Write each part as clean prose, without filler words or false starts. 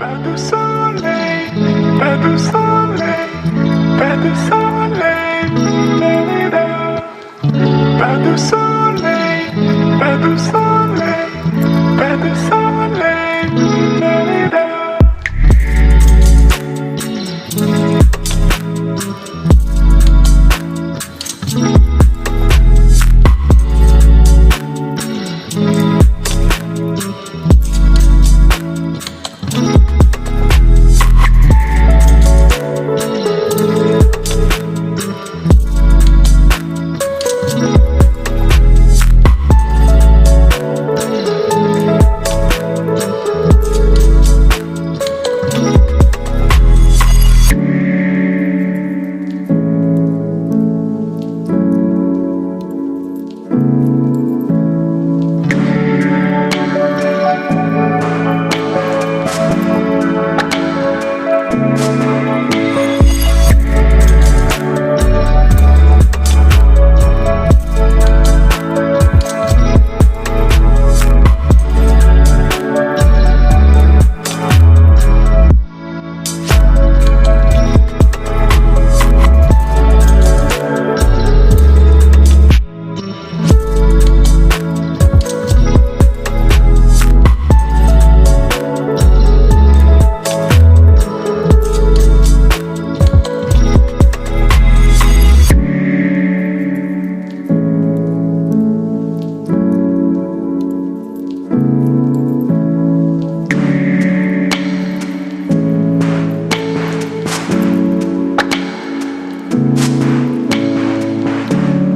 Pas de soleil, pas de soleil, pas de soleil, la-la-la. Pas de soleil, pas de soleil, pas de soleil, la-la-la.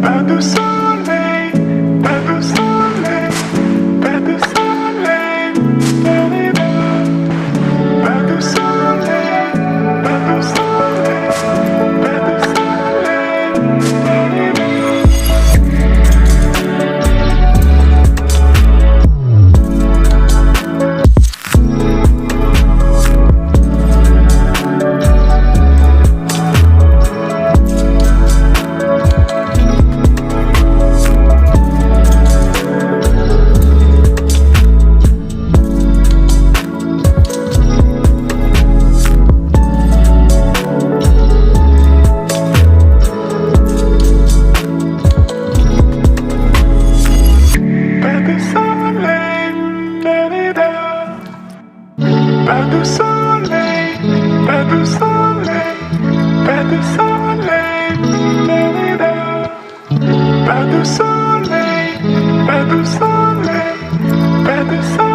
Pas de soleil, pas de soleil, pas de soleil, la-la-la. Pas de soleil, pas de soleil, pas de soleil, la-la-la. Pas de soleil, pas de soleil, pas de soleil, la-la-la. Pas de soleil, pas de soleil, pas de soleil.